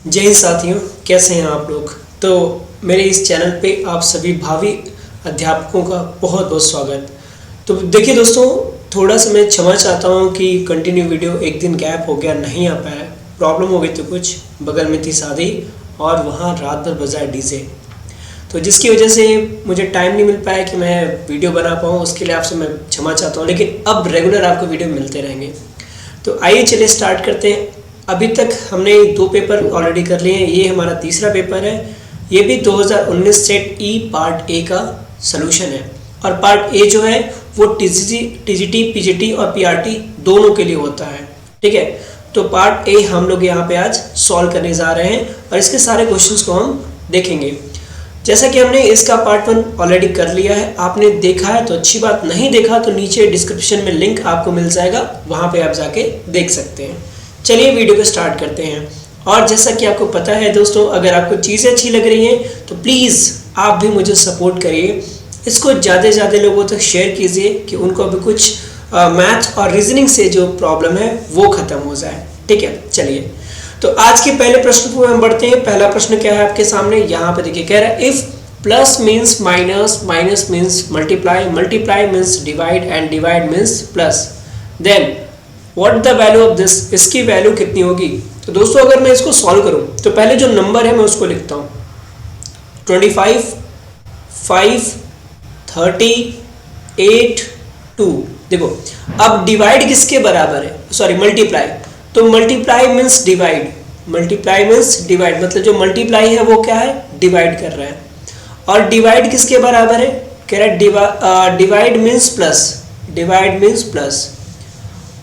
जय हिंद साथियों, कैसे हैं आप लोग। तो मेरे इस चैनल पे आप सभी भावी अध्यापकों का बहुत बहुत स्वागत। तो देखिए दोस्तों, थोड़ा सा मैं क्षमा चाहता हूँ कि कंटिन्यू वीडियो एक दिन गैप हो गया, नहीं आ पाया। प्रॉब्लम हो गई थी, कुछ बगल में थी शादी और वहाँ रात भर बजा डीजे, तो जिसकी वजह से मुझे टाइम नहीं मिल पाया कि मैं वीडियो बना पाऊँ। उसके लिए आपसे मैं क्षमा चाहता हूँ, लेकिन अब रेगुलर आपको वीडियो मिलते रहेंगे। तो आइए चलिए स्टार्ट करते हैं। अभी तक हमने 2 पेपर ऑलरेडी कर लिए हैं, ये हमारा तीसरा पेपर है। ये भी 2019 सेट ई पार्ट ए का सलूशन है, और पार्ट ए जो है वो टीजीटी, पीजीटी और पीआरटी दोनों के लिए होता है। ठीक है, तो पार्ट ए हम लोग यहाँ पे आज सॉल्व करने जा रहे हैं और इसके सारे क्वेश्चंस को हम देखेंगे। जैसा कि हमने इसका पार्ट 1 ऑलरेडी कर लिया है, आपने देखा है तो अच्छी बात, नहीं देखा तो नीचे डिस्क्रिप्शन में लिंक आपको मिल जाएगा, वहाँ पे आप जाके देख सकते हैं। चलिए वीडियो को स्टार्ट करते हैं। और जैसा कि आपको पता है दोस्तों, अगर आपको चीज़ें अच्छी लग रही हैं तो प्लीज़ आप भी मुझे सपोर्ट करिए, इसको ज़्यादा से ज़्यादा लोगों तक शेयर कीजिए कि उनको अभी कुछ मैथ और रीजनिंग से जो प्रॉब्लम है वो ख़त्म हो जाए। ठीक है, चलिए तो आज के पहले प्रश्न को हम बढ़ते हैं। पहला प्रश्न क्या है आपके सामने, यहाँ पे देखिए, कह रहा है if plus means minus, minus means multiply, multiply means divide and divide means plus, then what the value of this, इसकी वैल्यू कितनी होगी। तो दोस्तों अगर मैं इसको सॉल्व करूं तो पहले जो नंबर है मैं उसको लिखता हूं, 25, 5, 30, 8, 2। देखो अब डिवाइड किसके बराबर है, सॉरी मल्टीप्लाई, तो multiply means divide, multiply means divide, मतलब जो मल्टीप्लाई है वो क्या है, डिवाइड कर रहा है। और डिवाइड किसके बराबर है, कह रहा है divide means plus, divide means plus.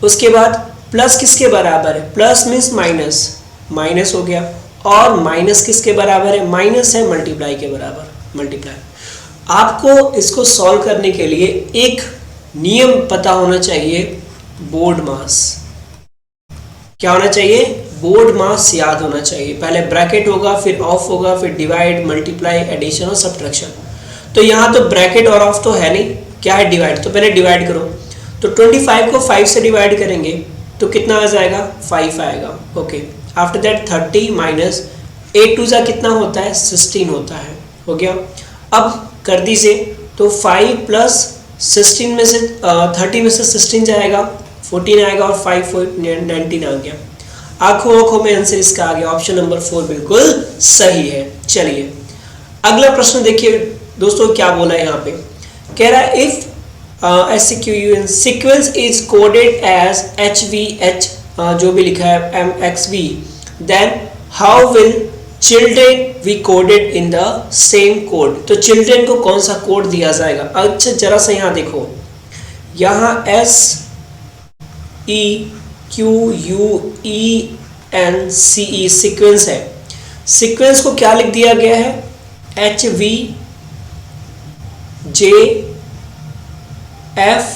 उसके बाद प्लस किसके बराबर है, प्लस मीन्स माइनस, माइनस हो गया। और माइनस किसके बराबर है, माइनस है मल्टीप्लाई के बराबर, मल्टीप्लाई। आपको इसको सॉल्व करने के लिए एक नियम पता होना चाहिए, बोर्ड मास। क्या होना चाहिए, बोर्ड मास याद होना चाहिए। पहले ब्रैकेट होगा, फिर ऑफ होगा, फिर डिवाइड, मल्टीप्लाई, एडिशन और सब्ट्रैक्शन। तो यहाँ तो ब्रैकेट और ऑफ तो है नहीं, क्या है, डिवाइड। तो पहले डिवाइड करो, तो 25 को 5 से डिवाइड करेंगे तो कितना आ जाएगा, 5 आएगा। ओके, आफ्टर दैट 30 माइनस 8 2 जा कितना होता है, 16 होता है। हो गया। अब कर दीजिए, तो 5 प्लस 16 में से 30 में से 16 जाएगा, 14 आएगा, और 5 19 आ गया। आंखों आंखों में आंसर इसका आ गया, ऑप्शन नंबर 4 बिल्कुल सही है। चलिए अगला प्रश्न देखिए दोस्तों, क्या बोला है यहाँ पे, कह रहा है if SQUN sequence is coded as HVH, जो भी लिखा है MXV, then how will children be coded in the same code। तो children को कौन सा कोड दिया जाएगा। अच्छा जरा सा यहाँ देखो, यहाँ SEQUENCE सीक्वेंस है, सीक्वेंस को क्या लिख दिया गया है, HVJ F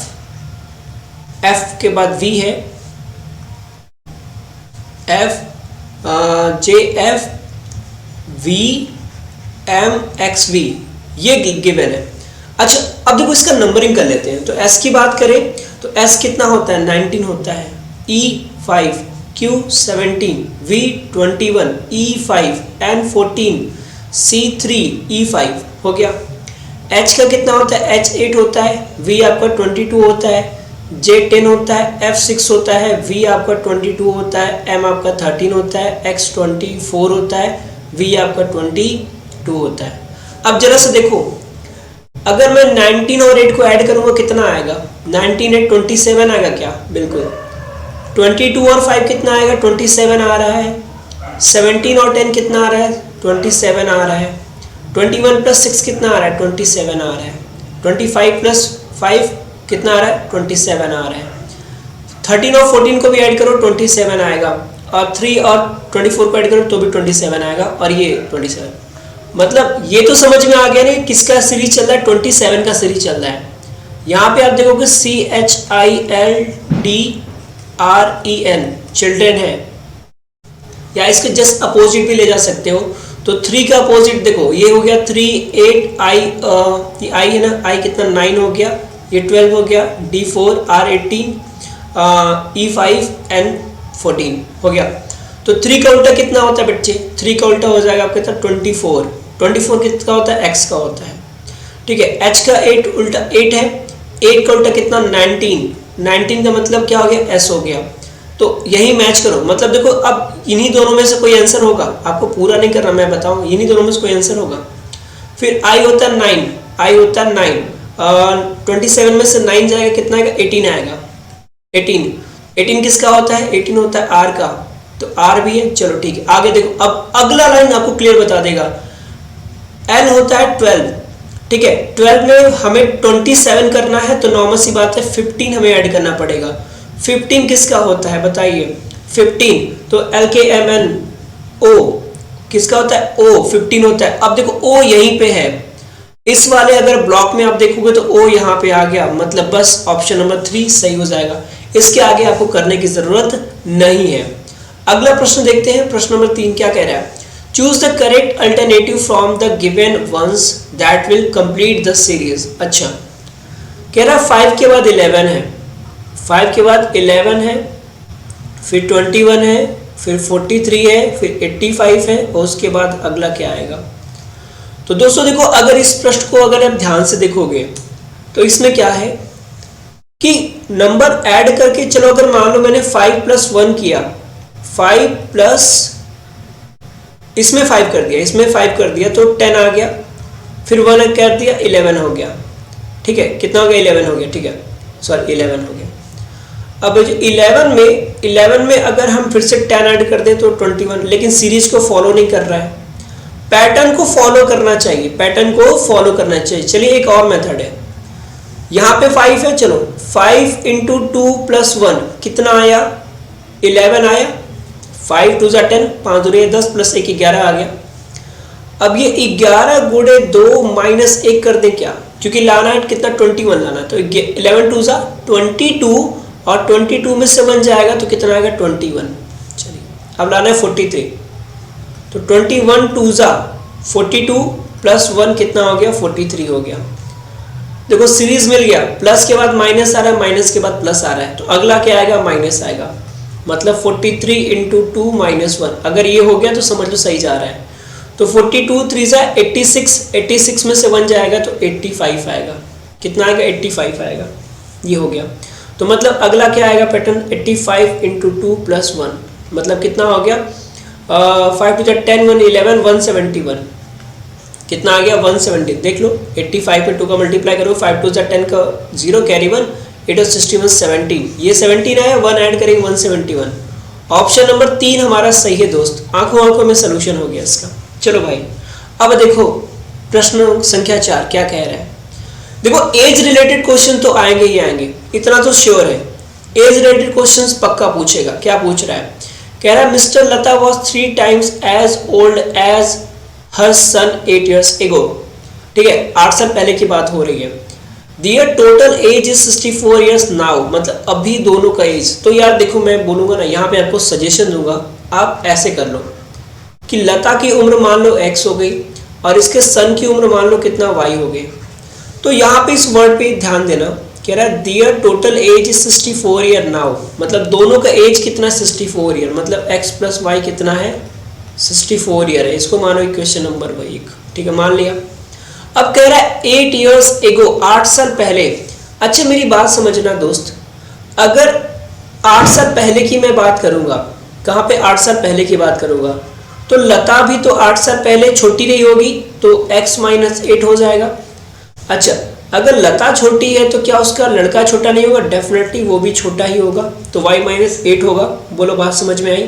के बाद V है, JF VMXV, ये गिवन है। अच्छा अब देखो इसका नंबरिंग कर लेते हैं। तो S की बात करें तो S कितना होता है, 19 होता है, E5, Q17, V21, E5, N14, C3, E5 हो गया। H का कितना होता है, H8 होता है, V आपका 22 होता है, J10 होता है, F6 होता है, V आपका 22 होता है, M आपका 13 होता है, X 24 होता है, V आपका 22 होता है। अब जरा से देखो, अगर मैं 19 और 8 को ऐड करूंगा कितना आएगा, 19 8 27 आएगा क्या, बिल्कुल। 22 और 5 कितना आएगा, 27 आ रहा है। 17 और 10 कितना आ रहा है, 27 आ रहा है। 21 प्लस 6 कितना आ रहा है, 27 आ रहा है। 25 प्लस 5 कितना आ रहा है, 27 आ रहा है। 13 और 14 को भी ऐड करो, 27 आएगा, और 3 और 24 को ऐड करो तो भी 27 आएगा, और ये 27। मतलब ये तो समझ में आ गया नहीं किसका सीरीज चल रहा है, 27 का सीरीज चल रहा है। यहाँ पे आप देखोगे CHILDREN चिल्ड्रेन है, या इसके जस्ट अपोजिट भी ले जा सकते हो। तो 3 का अपोजिट देखो, ये हो गया 3 8 I है ना, I कितना 9 हो गया, ये 12 हो गया, D4 R18 E5 N14 हो गया। तो 3 का उल्टा कितना होता है बच्चे? 3 का उल्टा हो जाएगा आपके पास 24। 24 कितना होता है? x का होता है। ठीक है, h का 8 उल्टा 8 है, 8 का उल्टा कितना? 19। 19 का मतलब क्या हो गया? s हो गया। तो यही मैच करो, मतलब देखो अब इन्हीं दोनों में से कोई आंसर होगा, आपको पूरा नहीं करना, मैं बताऊं, इन्हीं दोनों में से कोई आंसर होगा। फिर i होता है 9, i होता है 9, 27 में से 9 जाएगा कितना आएगा? 18 आएगा। 18 किसका होता है? 18 होता है r का, तो r भी है। चलो ठीक है, आगे देखो, अब अगला लाइन आपको क्लियर बता देगा। n होता है 12, ठीक है, 12 में हमें 27 करना है, तो नॉर्मल सी बात है 15 हमें ऐड करना पड़ेगा। 15 किसका होता है बताइए? 15 तो LKMNO किसका होता है? O 15 होता है। अब देखो O यहीं पे है, इस वाले अगर ब्लॉक में आप देखोगे तो O यहाँ पे आ गया, मतलब बस ऑप्शन नंबर 3 सही हो जाएगा। इसके आगे आपको करने की जरूरत नहीं है। अगला प्रश्न देखते हैं, प्रश्न नंबर 3 क्या कह रहा है? Choose the correct alternative from the given ones that will complete the series. अच्छा, कह रहा 5 के बाद 11 है, 5 के बाद 11 है, फिर 21 है, फिर 43 है, फिर 85 है, और उसके बाद अगला क्या आएगा? तो दोस्तों देखो, अगर इस प्रश्न को अगर आप ध्यान से देखोगे तो इसमें क्या है कि नंबर ऐड करके, चलो अगर मान लो मैंने 5 + 1 किया, 5 प्लस इसमें 5 कर दिया, इसमें 5 कर दिया, तो 10 आ गया, फिर 1 कर दिया, 11 हो गया। ठीक है, कितना हो गया? 11 हो गया। ठीक है, सॉरी 11 हो गया। अब 11 में अगर हम फिर से 10 ऐड कर दें तो 21, लेकिन सीरीज को फॉलो नहीं कर रहा है, पैटर्न को फॉलो करना चाहिए, पैटर्न को फॉलो करना चाहिए। चलिए एक और मेथड है, यहाँ पे 5 है, चलो 5 × 2 + 1 कितना आया? 11 आया। 5 2 = 10, 5 2 10 + 1 11 आ गया। अब ये 11 गुणे 2 - 1 कर दे क्या, क्योंकि लाना है कितना? 21 लाना है, तो 11 2 = 22, और 22 में से 1 जाएगा तो कितना आएगा? 21। चलिए अब लाना है 43, तो 21 2 = 42 + 1 कितना हो गया? 43 हो गया। देखो सीरीज मिल गया, प्लस के बाद माइनस आ रहा है, माइनस के बाद प्लस आ रहा है, तो अगला क्या आएगा? माइनस आएगा, मतलब 43 × 2 - 1। अगर ये हो गया तो समझ लो सही जा रहा है। तो 42 3 = 86, 86 में से 1 जाएगा तो 85 आएगा। कितना आएगा? 85 आएगा। ये हो गया, तो मतलब अगला क्या आएगा पैटर्न? 85 × 2 + 1, मतलब कितना हो गया? 5 2 = 10 1 11 171, कितना आ गया? 170। देख लो, 85 पे 2 का मल्टीप्लाई करो, 5 2 = 10 का 0 कैरी 1, 8 और 61 17, ये 17 आया, 1 ऐड करेंगे 171। ऑप्शन नंबर 3 हमारा सही है दोस्त, आंखों आंखों में सोल्यूशन हो गया इसका। चलो भाई, अब देखो प्रश्न संख्या 4 क्या कह रहा है। देखो एज रिलेटेड क्वेश्चन तो आएंगे ही आएंगे, इतना तो श्योर है। एज रिलेटेड क्वेश्चंस पक्का पूछेगा। क्या पूछ रहा है? कह रहा है mister Lata was 3 times as old as her son 8 years ago। ठीक है, 8 साल पहले की बात हो रही है। Their total age is 64 years now, मतलब अभी दोनों का एज। तो यार देखो, मैं बोलूंगा ना, यहाँ पे आपको सजेशन दूंगा, आप ऐसे कर लो कि लता की उम्र मान लो x हो गई, और इसके सन की उम्र मान लो कितना y हो गई। तो यहाँ पे इस वर्ड पे ध्यान देना, कह रहा है their total age is 64 year now, मतलब दोनों का एज कितना? 64 year, मतलब x + y कितना है? 64 year है। इसको मानो इक्वेशन नंबर 1। ठीक है, मान लिया। अब कह रहा है 8 years ago, 8 साल पहले। अच्छा मेरी बात समझना दोस्त, अगर 8 साल पहले की मैं बात करूंगा, कहाँ पे 8 साल पहले की बात करूंगा, तो लता भी तो 8 साल पहले छोटी रही होगी, तो x - 8 हो जाएगा। अच्छा, अगर लता छोटी है तो क्या उसका लड़का छोटा नहीं होगा? डेफिनेटली वो भी छोटा ही होगा, तो y - 8 होगा। बोलो बात समझ में आई?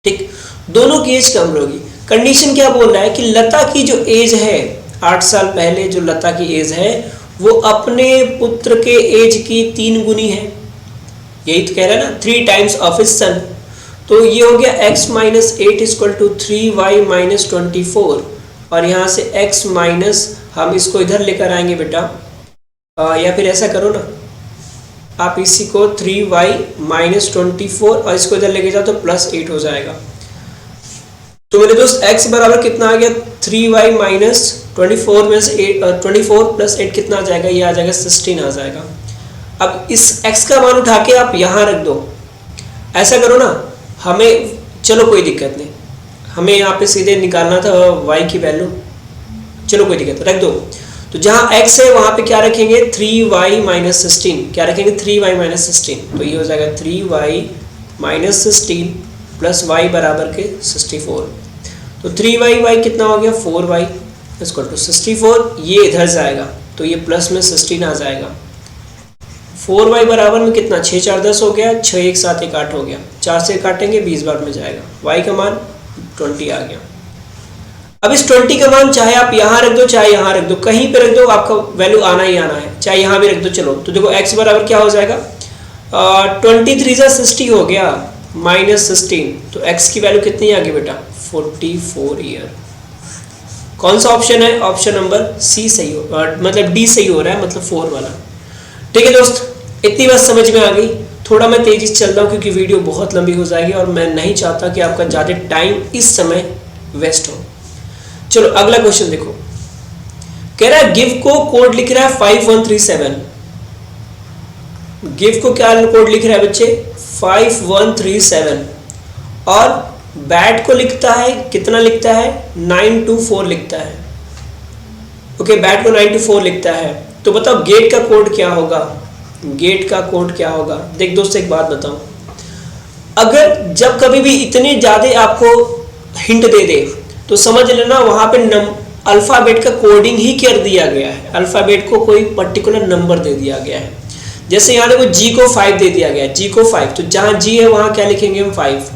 ठीक, दोनों की एज कम होगी। कंडीशन क्या बोल रहा है कि लता की जो एज है, 8 साल पहले जो लता की एज है, वो अपने पुत्र के एज की 3 गुनी है। यही तो कह रहा है ना, 3 टाइम्स ऑफ हिज सन। तो ये हो गया x - 8 = 3y - 24, और यहाँ से x माइनस, हम इसको इधर लेकर आएंगे बेटा, या फिर ऐसा करो ना, आप इसी को 3y - 24 और इसको इधर लेके जाओ तो +8 हो जाएगा। तो मेरे दोस्त x बराबर कितना आ गया? 3y - 24 में से 24 + 8 कितना आ जाएगा? ये आ जाएगा 16 आ जाएगा। अब इस x का मान उठा के आप यहाँ रख दो। ऐसा करो ना, हमें चलो कोई दिक्कत नहीं, हमें यहाँ पे सीधे निकालना था y की वैल्यू, चलो कोई दिक्कत रख दो। तो जहाँ x है वहाँ पे क्या रखेंगे 3y माइनस 16, क्या रखेंगे 3y माइनस 16, तो ये हो जाएगा 3y माइनस 16 प्लस y बराबर के 64। तो 3y कितना हो गया 4y इक्वल टू 64, ये इधर जाएगा तो ये प्लस में 16 आ जाएगा। 4y बराबर में कितना 6 4 10 हो गया, 6 1 7 1 8 हो गया, 4 से काटेंगे 20 बार में जाएगा, y का मान 20 आ गया। अब इस 20 का मान चाहे आप यहाँ रख दो चाहे यहाँ रख दो, कहीं पे रख दो आपका वैल्यू आना ही आना है, चाहे यहाँ भी रख दो। चलो तो देखो x बराबर क्या हो जाएगा 23 60 हो गया माइनस 16, तो x की वैल्यू कितनी आ गई बेटा 44 ईयर। कौन सा ऑप्शन है, ऑप्शन नंबर सी सही हो, मतलब डी सही हो रहा है, मतलब 4 वाला। ठीक है दोस्त, इतनी बात समझ में आ गई। थोड़ा मैं तेजी से चल रहा हूँ क्योंकि वीडियो बहुत लंबी हो जाएगी और मैं नहीं चाहता कि आपका ज़्यादा टाइम इस समय वेस्ट हो। चलो अगला क्वेश्चन देखो, कह रहा है गिव को कोड लिख रहा है 5137, गिव को क्या कोड लिख रहा है बच्चे 5137, और बैट को लिखता है कितना लिखता है 924 लिखता है। ओके बैट को 924 लिखता है, तो बताओ गेट का कोड क्या होगा, गेट का कोड क्या होगा। देख दोस्तों एक बात बताऊं, अगर जब कभी भी इतने ज्यादा आपको हिंट दे दे तो समझ लेना वहां पे अल्फाबेट का कोडिंग ही कर दिया गया है, अल्फाबेट को कोई पर्टिकुलर नंबर दे दिया गया है। जैसे यहाँ देखो जी को 5 दे दिया गया है, जी को 5, तो जहाँ जी है वहां क्या लिखेंगे हम 5,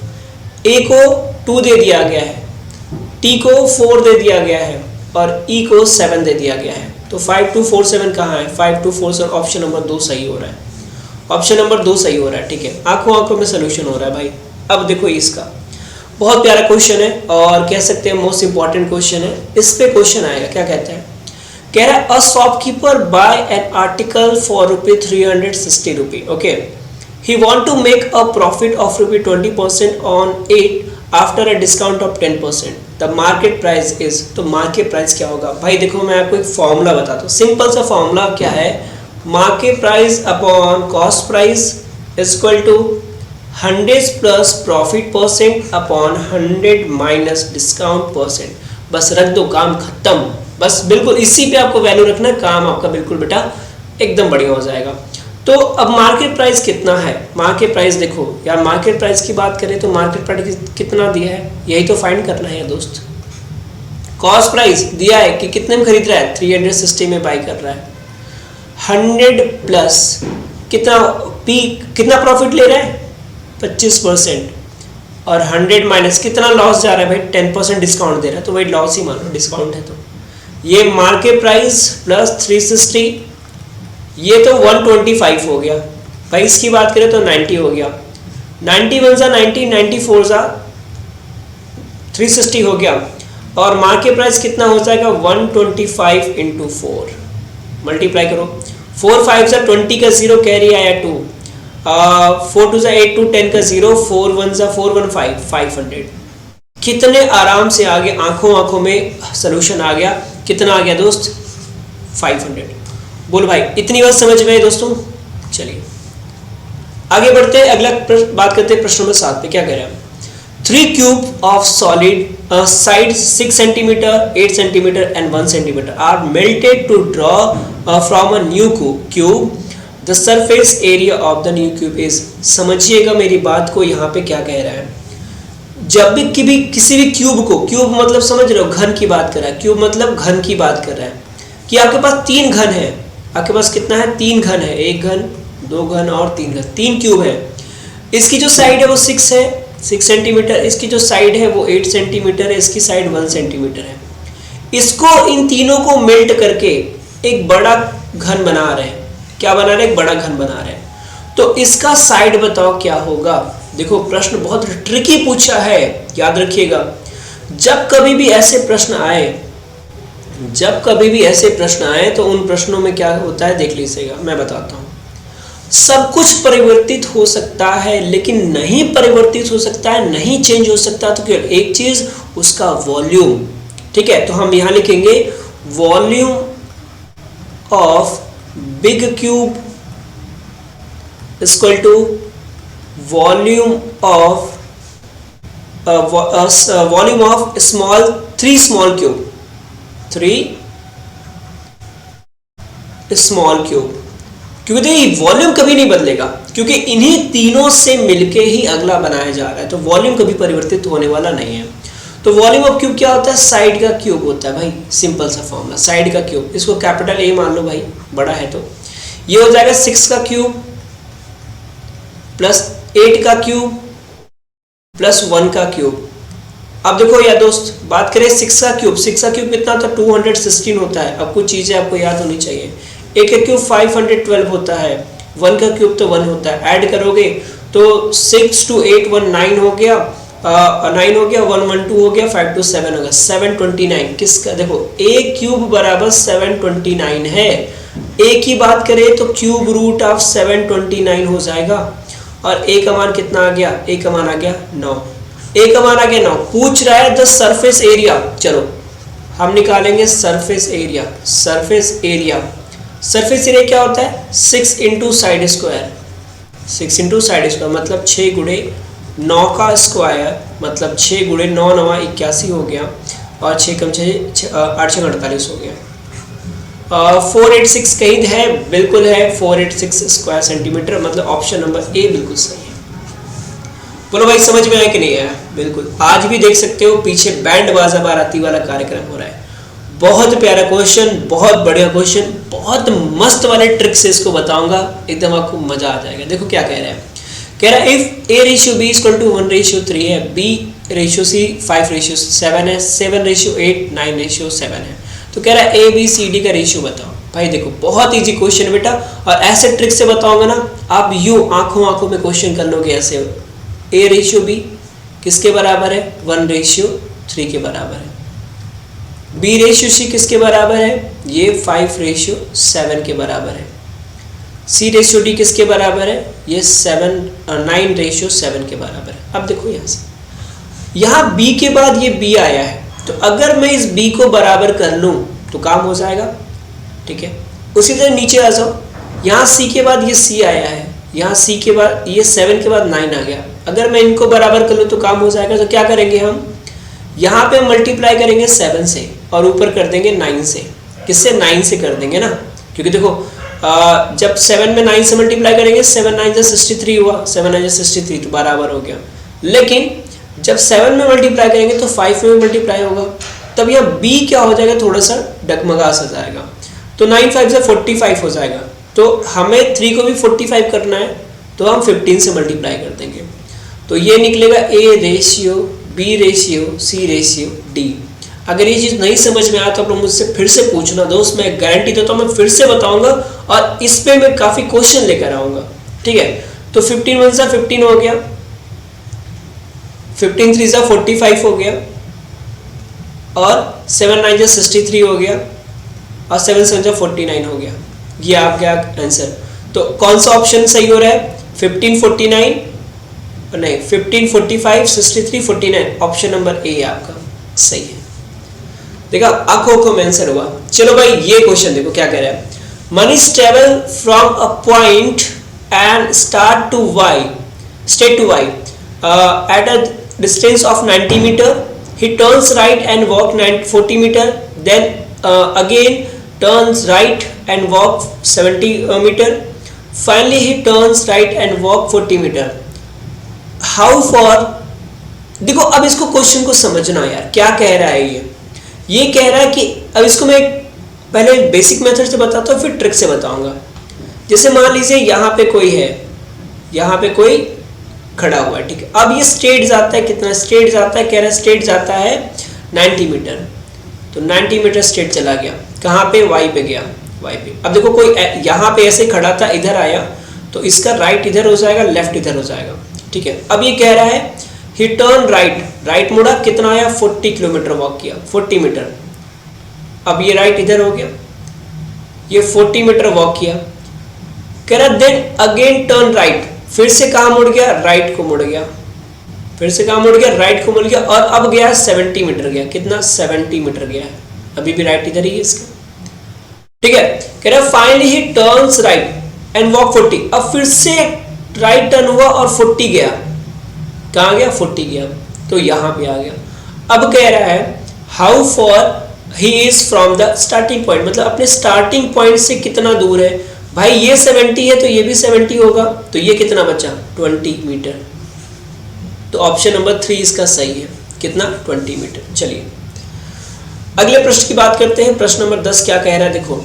ए को 2 दे दिया गया है, टी को 4 दे दिया गया है और ई को 7 दे दिया गया है। तो 5247 कहाँ है, 5247 ऑप्शन नंबर 2 सही हो रहा है, ऑप्शन नंबर 2 सही हो रहा है। ठीक है, आंखों आंखों में सोल्यूशन हो रहा है भाई। अब देखो इसका बहुत प्यारा क्वेश्चन है और कह सकते हैं मोस्ट इंपॉर्टेंट क्वेश्चन है। इस पे क्वेश्चन आएगा, क्या कहता है, कह रहा है a shopkeeper buy an article for ₹360 rupee, okay, he want to make a profit of ₹20% on it after a discount of 10%, the market price is, तो मार्केट प्राइस क्या होगा भाई। देखो मैं आपको एक फॉर्मूला बताता हूँ, सिंपल सा फॉर्मूला क्या है, market price upon cost price equal to 100 plus profit percent upon 100 minus discount percent. बस रख दो, काम खत्म, बस बिल्कुल इसी पे आपको वैल्यू रखना, काम आपका बिल्कुल बेटा एकदम बढ़िया हो जाएगा। तो अब मार्केट प्राइस कितना है, मार्केट प्राइस देखो यार, मार्केट प्राइस की बात करें तो मार्केट प्राइस कितना दिया है यही तो फाइंड करना है दोस्त। कॉस्ट प्राइस दिया है कि कितने में खरीद रहा है 360 में बाई कर रहा है, 100 प्लस कितना पी कितना प्रॉफिट ले रहा है 25%, और 100 माइनस कितना लॉस जा रहा है भाई 10% डिस्काउंट दे रहा है, तो भाई लॉस ही मानो, डिस्काउंट है तो ये मार्केट प्राइस प्लस 360, ये तो 125 हो गया भाई। इसकी बात करें तो 90 हो गया, 91 जा 90, 94 जा 360 हो गया, और मार्केट प्राइस कितना हो जाएगा 125 इंटू 4, मल्टीप्लाई करो, 4 5 जा 20 का 0 कैरी आया 2, 4 2 जा 8 2 10 का 0, 4 1 जा 4 1 5, 500। कितने आराम से आगे आंखों आंखों में सोल्यूशन आ गया, कितना आ गया दोस्त 500। बोल भाई इतनी बात समझ में आई दोस्तों। चलिए आगे बढ़ते हैं, अगला बात करते हैं प्रश्न नंबर 7 पे। क्या कह रहा है, 3 cube of solid side 6 centimetre 8 centimetre and 1 centimetre are melted to draw from a new cube, the surface area of the new cube is. समझिएगा मेरी बात को, यहाँ पे क्या कह रहा है, जब भी किसी भी क्यूब को, क्यूब मतलब समझ रहे हो घन की बात कर रहा है, क्यूब मतलब घन की बात कर रहा है कि आपके पास 3 घन है, आपके पास कितना है 3 घन है, 1 घन 2 घन और 3 घन, 3 क्यूब है। इसकी जो साइड है वो 6 है 6 सेंटीमीटर, इसकी जो साइड है वो 8 सेंटीमीटर है, इसकी साइड 1 सेंटीमीटर है। इसको इन तीनों को मेल्ट करके एक बड़ा घन बना रहे हैं, क्या बना रहे हैं, एक बड़ा घन बना रहे हैं। तो इसका साइड बताओ क्या होगा। देखो प्रश्न बहुत ट्रिकी पूछा है, याद रखिएगा, जब कभी भी ऐसे प्रश्न आए, जब कभी भी ऐसे प्रश्न आए तो उन प्रश्नों में क्या होता है देख लीजिएगा, मैं बताता हूँ। सब कुछ परिवर्तित हो सकता है लेकिन नहीं परिवर्तित हो सकता है, नहीं चेंज हो सकता, तो केवल एक चीज, उसका वॉल्यूम। ठीक है, तो हम यहाँ लिखेंगे volume of big cube equal to volume of volume of small 3 small cube, 3 small cube. क्योंकि देखिए वॉल्यूम कभी नहीं बदलेगा, क्योंकि इन्हीं तीनों से मिलके ही अगला बनाया जा रहा है, तो वॉल्यूम कभी परिवर्तित होने वाला नहीं है। तो वॉल्यूम ऑफ क्यूब क्या होता है? साइड का क्यूब होता है भाई, सिंपल सा फॉर्मूला, साइड का क्यूब। इसको कैपिटल ए मान लो भाई, बड़ा है तो ये हो जाएगा 6 का क्यूब प्लस 8 का क्यूब प्लस 1 का क्यूब। अब देखो यार दोस्त, बात करें 6 का क्यूब, 6 का क्यूब कितना होता है? 216 होता है। अब कुछ चीजें आपको याद होनी चाहिए। 1 का क्यूब 512 होता है, 1 का क्यूब तो 1 होता है। ऐड करोगे तो 6 to 8 1 9 हो गया, 9 हो गया, 1 1 2 हो गया, 5 to 7 हो गया, 729। किसका? देखो a क्यूब बराबर 729 है। a की बात करें तो क्यूब रूट ऑफ 729 हो जाएगा। और a का मान कितना आ गया? a का मान आ गया 9। a का मान आ गया 9। पूछ रहा है द सरफेस एरिया, चलो हम निकालेंगे surface area. Surface area, surface area क्या होता है? 6 into side square, 6 into side square मतलब 6 गुणे 9 का स्क्वायर, मतलब 6 गुणे 9 9 81 हो गया, और 6 कम 6 8 6 48 हो गया। 486 कहीं है? बिल्कुल है, 486 स्क्वायर सेंटीमीटर, मतलब ऑप्शन नंबर ए बिल्कुल सही है। बोलो भाई समझ में आया कि नहीं आया? बिल्कुल। आज भी देख सकते हो पीछे बैंड बाजा बाराती वाला कार्यक्रम हो रहा है। बहुत प्यारा क्वेश्चन, बहुत बढ़िया क्वेश्चन, बहुत मस्त वाले ट्रिक से इसको बताऊंगा, एकदम आपको मजा आ जाएगा। देखो क्या कह रहा है, कह रहा है if a ratio b equal to 1:3 है, b रेशियो c 5:7 है, 7:8 9:7 है, तो कह रहा है a b c d का रेशियो बताओ। भाई देखो बहुत इजी क्वेश्चन है बेटा, और ऐसे ट्रिक से बताऊंगा ना, आप यूं आंखों आंखों में क्वेश्चन कर लोगे ऐसे। a रेशियो b किसके बराबर है? 1:3 के बराबर है। b रेशियो c किसके बराबर है? ये 5:7 के बराबर है। c रेशियो d किसके बराबर है? ये 9:7 के बराबर है। अब देखो यहाँ से, यहाँ b के बाद ये b आया है, तो अगर मैं इस b को बराबर कर लूँ तो काम हो जाएगा, ठीक है। उसी तरह नीचे आ जाओ, यहाँ c के बाद ये c आया है, यहाँ c के बाद ये 7 के बाद 9 आ गया। अगर मैं इनको बराबर कर लूँ तो काम हो जाएगा। तो क्या करेंगे हम, यहाँ पे मल्टीप्लाई करेंगे 7 से और ऊपर कर देंगे 9 से। किससे? 9 से कर देंगे ना, क्योंकि देखो जब 7 में 9 से मल्टीप्लाई करेंगे, 7 9 जा 63 हुआ, 7 9 जा 63 तो बराबर हो गया। लेकिन जब 7 में मल्टीप्लाई करेंगे तो 5 में मल्टीप्लाई होगा, तब यह b क्या हो जाएगा? थोड़ा सा डगमगा सा जाएगा, तो 9 5 से 45 हो जाएगा। तो हमें 3 को भी 45 करना है, तो हम 15 से मल्टीप्लाई कर देंगे, तो ये निकलेगा a ratio b ratio c ratio d। अगर ये चीज़ नहीं समझ में आया तो आप लोग मुझसे फिर से पूछना दोस्त, मैं गारंटी देता हूँ मैं फिर से बताऊंगा, और इस पे मैं काफ़ी क्वेश्चन लेकर आऊँगा, ठीक है। तो 15 1 सा 15 हो गया, 15 3 सा 45 हो गया, और 7 9 जा 63 हो गया, और 7 7 जा 49 हो गया। ये आपका आंसर। तो कौन सा ऑप्शन सही हो रहा है? 15 49 नहीं, 15 45 63 49, ऑप्शन नंबर ए आपका सही है। देखा, आंखों में आंसर हुआ। चलो भाई ये क्वेश्चन देखो क्या कह रहा है, Manish travel from a point and start to Y state to Y at a distance of 90 metre, he turns right and walk 40 meter, then again turns right and walk 70 meter, finally he turns right and walk 40 meter, how for। देखो अब इसको question को समझना यार, क्या कह रहा है ये कह रहा है कि अब इसको मैं पहले बेसिक मेथड से बताता हूँ, फिर ट्रिक से बताऊंगा। जैसे मान लीजिए यहाँ पे कोई है, यहाँ पे कोई खड़ा हुआ है, ठीक है। अब ये स्ट्रेट जाता है, कितना स्ट्रेट जाता है? कह रहा है स्ट्रेट जाता है 90 मीटर, तो 90 मीटर स्ट्रेट चला गया, कहाँ पे? वाई पे गया, वाई पे। अब देखो कोई यहाँ पे ऐसे खड़ा था, इधर आया, तो इसका राइट इधर हो जाएगा, लेफ्ट इधर हो जाएगा, ठीक है। अब ये कह रहा है ही टर्न राइट, राइट मुड़ा, कितना आया? 40 किलोमीटर वॉक किया, 40 मीटर। अब ये राइट इधर हो गया, ये 40 मीटर वॉक किया, कह रहा देन अगेन टर्न राइट, फिर से कहाँ मुड़ गया? राइट को मुड़ गया, फिर से कहाँ मुड़ गया? राइट को मुड़ गया, और अब गया 70 मीटर गया, कितना? 70 मीटर गया है, अभी भी राइट इधर ही है इसका, ठीक है। कह रहा finally he turns right and walk 40, अब फिर से राइट टर्न हुआ और 40 गया, कहाँ गया? 40 गया। तो यहाँ पे आ गया। अब कह रहा है how for he is from the starting point, मतलब अपने स्टार्टिंग पॉइंट से कितना दूर है। भाई ये 70 है तो ये भी 70 होगा, तो ये कितना बचा 20 मीटर। तो ऑप्शन नंबर 3 इसका सही है, कितना 20 मीटर। चलिए अगले प्रश्न की बात करते हैं। प्रश्न नंबर 10 क्या कह रहा है, देखो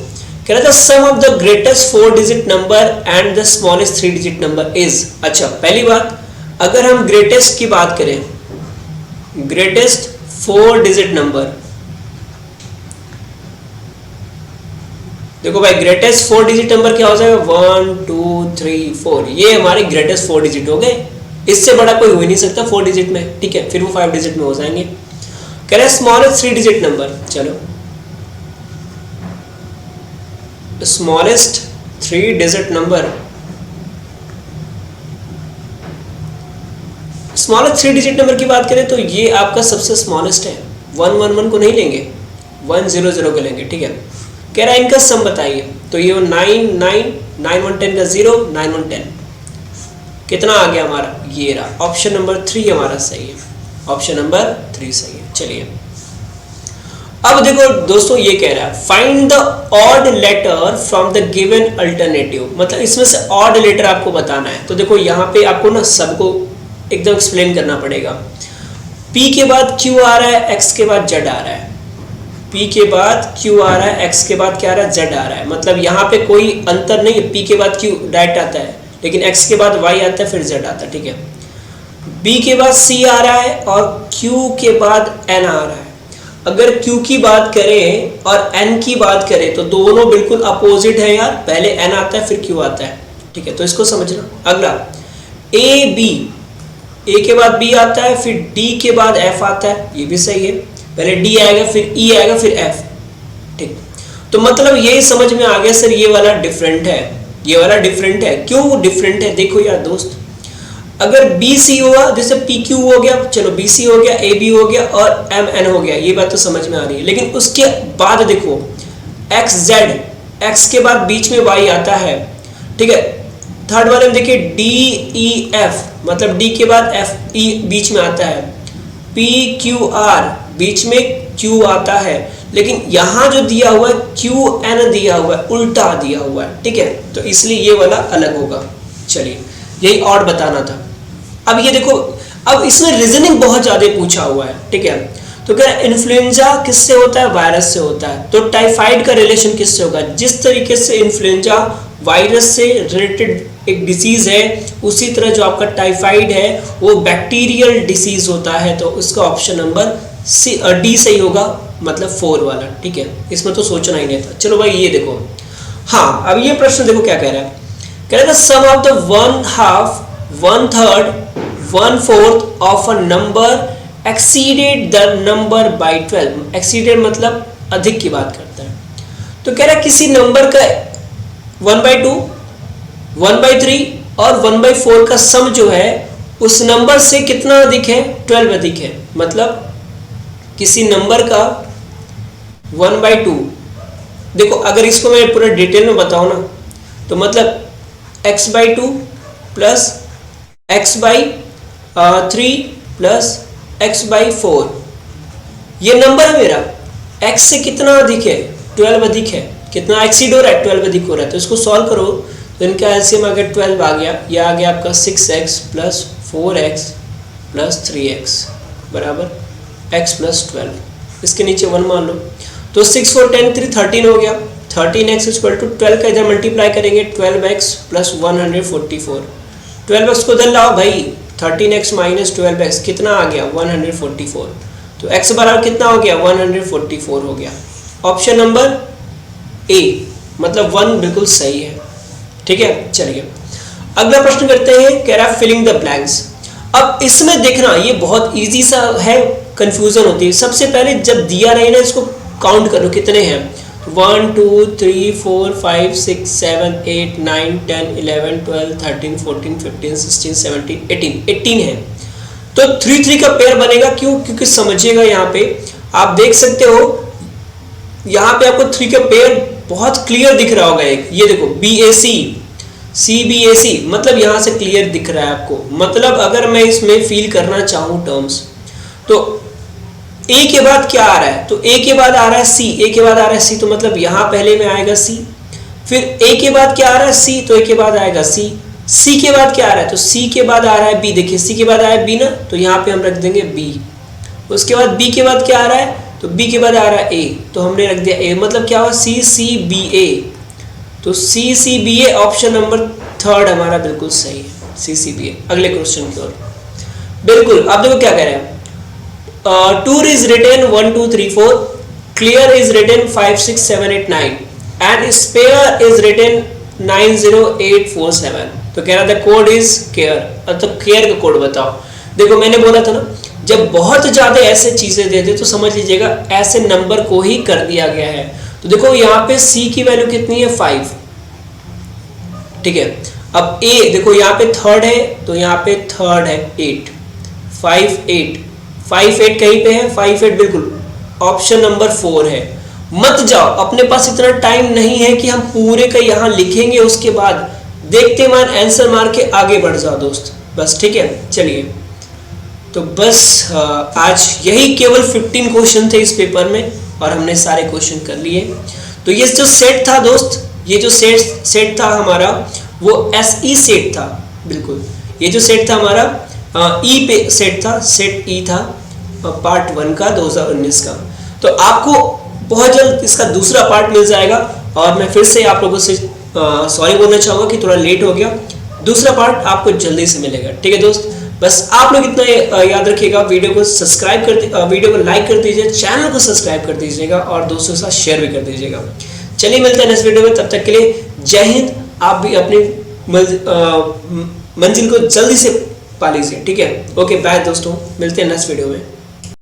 कह रहा था sum of the greatest 4 digit number and the smallest 3 digit number is. अच्छा पहली बात, अगर हम ग्रेटेस्ट की बात करें, ग्रेटेस्ट 4 डिजिट नंबर, देखो भाई ग्रेटेस्ट 4 डिजिट नंबर क्या हो जाएगा 1 2 3 4, ये हमारे ग्रेटेस्ट 4 डिजिट हो गए, इससे बड़ा कोई हो ही नहीं सकता 4 डिजिट में, ठीक है। फिर वो 5 डिजिट में हो जाएंगे। कह रहे हैं स्मॉलेस्ट 3 डिजिट नंबर, चलो smallest 3 digit number, smallest 3 digit number की बात करें तो ये आपका सबसे स्मॉलेस्ट है, 111 को नहीं लेंगे, 100 को लेंगे, ठीक है। कह रहा है इनका सम बताइए, तो ये 9 9 9 1 10 का 0 9 1 10 कितना आ गया हमारा, ये रहा। ऑप्शन नंबर 3 हमारा सही है, ऑप्शन नंबर 3 सही है। चलिए अब देखो दोस्तों ये कह रहा है find the odd letter from the given alternative, मतलब इसमें से ऑड लेटर आपको बताना है। तो देखो यहाँ पे आपको ना सबको एकदम एक्सप्लेन करना पड़ेगा। P के बाद Q आ रहा है, X के बाद Z आ रहा है, P के बाद Q आ रहा है, X के बाद क्या आ रहा है, Z आ रहा है, मतलब यहाँ पे कोई अंतर नहीं है। P के बाद Q डायरेक्ट आता है, लेकिन X के बाद Y आता है, फिर Z आता है, ठीक है। B के बाद C आ रहा है और Q के बाद N आ रहा है। अगर Q की बात करें और N की बात करें तो दोनों बिल्कुल अपोजिट है यार, पहले N आता है फिर Q आता है, ठीक है, तो इसको समझना। अगला A B, A के बाद B आता है, फिर D के बाद F आता है, ये भी सही है, पहले D आएगा फिर E आएगा फिर F, ठीक। तो मतलब यही समझ में आ गया सर ये वाला डिफरेंट है, ये वाला डिफरेंट है। क्यों डिफरेंट है, देखो यार दोस्त, अगर BC हुआ, जैसे PQ हो गया, चलो BC हो गया, AB हो गया और MN हो गया, ये बात तो समझ में आ रही है। लेकिन उसके बाद देखो XZ, X के बाद बीच में Y आता है, ठीक है। थर्ड वाले में देखिए DEF, मतलब D के बाद FE बीच में आता है, PQR बीच में Q आता है, लेकिन यहाँ जो दिया हुआ है QN दिया हुआ है, उल्टा दिया हुआ है, ठीक है, तो इसलिए ये वाला अलग होगा। चलिए यही और बताना था। अब ये देखो, अब इसमें रीजनिंग बहुत ज्यादा पूछा हुआ है, ठीक है। तो क्या इन्फ्लुएंजा किससे होता है, वायरस से होता है, तो टाइफाइड का रिलेशन किससे होगा, जिस तरीके से इन्फ्लुएंजा वायरस से रिलेटेड एक डिसीज है, उसी तरह जो आपका टाइफाइड है वो बैक्टीरियल डिसीज होता है, तो उसका ऑप्शन नंबर D सही होगा, मतलब 4 वाला, ठीक है। इसमें तो सोचना ही नहीं था। चलो भाई ये देखो, हाँ अब ये प्रश्न देखो क्या कह रहा है, कह रहा है sum of the 1/2 1/3 1/4 of a number exceeded the number by 12, exceeded मतलब अधिक की बात करता है। तो कह रहा है किसी नंबर का 1/2 1/3 और 1/4 का सम जो है उस नंबर से कितना अधिक है, 12 अधिक है। मतलब किसी नंबर का 1/2, देखो अगर इसको मैं पूरा डिटेल में बताऊं ना, तो मतलब x/2 plus x/3 plus x/4, ये नंबर है मेरा, x से कितना अधिक है, 12 अधिक है, कितना एक्सीड हो रहा है, 12 अधिक हो रहा है। तो इसको सॉल्व करो तो इनका एलसीएम अगर 12 आ गया, यह आ गया आपका 6x plus 4x plus 3x बराबर x प्लस 12, इसके नीचे 1 मान लो, तो 6 4 10 3 13 हो गया, 13x इक्वल टू 12 का इधर मल्टीप्लाई करेंगे 12x प्लस 144, 12x को इधर लाओ भाई, 13x माइनस 12x कितना आ गया 144, तो x बराबर कितना हो गया 144 हो गया। ऑप्शन नंबर ए मतलब 1 बिल्कुल सही है, ठीक है। चलिए अगला प्रश्न करते हैं, कह रहा है फिलिंग द ब्लैंक्स। अब इसमें देखना ये बहुत इजी सा है, कंफ्यूजन होती है। सबसे पहले जब दिया रहे ना इसको काउंट करो कितने हैं, 1 2 3 4 5 6 7 8 9 10 11 12 13 14 15 16 17 18 है, तो 3 3 का पेयर बनेगा। क्यों, क्योंकि समझिएगा यहाँ पे आप देख सकते हो, यहाँ पे आपको 3 का पेयर बहुत क्लियर दिख रहा होगा। एक ये देखो BAC CBAC, मतलब यहाँ से क्लियर दिख रहा है आपको। मतलब अगर मैं इसमें फील करना चाहूँ टर्म्स, तो ए के बाद क्या आ रहा है, तो ए के बाद आ रहा है सी, ए के बाद आ रहा है सी, तो मतलब यहां पहले में आएगा सी, फिर ए के बाद क्या आ रहा है सी, तो ए के बाद आएगा सी, सी के बाद क्या आ रहा है, तो सी के बाद आ रहा है बी, देखिए सी के बाद आया बी ना, तो यहाँ पे हम रख देंगे बी। उसके बाद बी के बाद क्या आ रहा है, तो बी के बाद आ रहा है ए, तो हमने रख दिया ए, मतलब क्या हुआ सी सी बी ए, तो C C B A option number third हमारा बिल्कुल सही है, सी सी बी ए। अगले क्वेश्चन की ओर, बिल्कुल आप देखो क्या कह रहे हैं, tour is written 1 2 3 4, clear is written 5 6 7 8 9 and spare is written 90847। तो कह रहा था कोड इज केयर, मतलब केयर का कोड बताओ। देखो मैंने बोला था ना, जब बहुत ज्यादा ऐसे चीजें दे दे तो समझ लीजिएगा ऐसे नंबर को ही कर दिया गया है। तो देखो यहाँ पे सी की वैल्यू कितनी है 5, ठीक है। अब ए देखो यहाँ पे थर्ड है, तो यहाँ पे थर्ड है 8, 5 8 5 8 कहीं पे है, 5 8 बिल्कुल ऑप्शन नंबर 4 है। मत जाओ, अपने पास इतना टाइम नहीं है कि हम पूरे का यहाँ लिखेंगे, उसके बाद देखते मान आंसर मार के आगे बढ़ जाओ दोस्त, बस ठीक है। चलिए तो बस आज यही केवल 15 क्वेश्चन थे इस पेपर में और हमने सारे क्वेश्चन कर लिए। तो ये जो सेट था दोस्त, ये जो सेट था हमारा वो SE सेट था, बिल्कुल ये जो सेट था हमारा ई पे सेट था, सेट ई था पार्ट 1 का 2019 का। तो आपको बहुत जल्द इसका दूसरा पार्ट मिल जाएगा और मैं फिर से आप लोगों से सॉरी बोलना चाहूँगा कि थोड़ा लेट हो गया। दूसरा पार्ट आपको जल्दी से मिलेगा, ठीक है दोस्त। बस आप लोग इतना याद रखिएगा, वीडियो को सब्सक्राइब कर, वीडियो को लाइक कर दीजिए, चैनल को सब्सक्राइब कर दीजिएगा और दोस्तों के साथ शेयर भी कर दीजिएगा। चलिए मिलते हैं नेक्स्ट वीडियो में, तब तक के लिए जय हिंद। आप भी अपनी मंजिल को जल्दी से पा लीजिए, ठीक है। ओके बाय दोस्तों, मिलते हैं नेक्स्ट वीडियो में।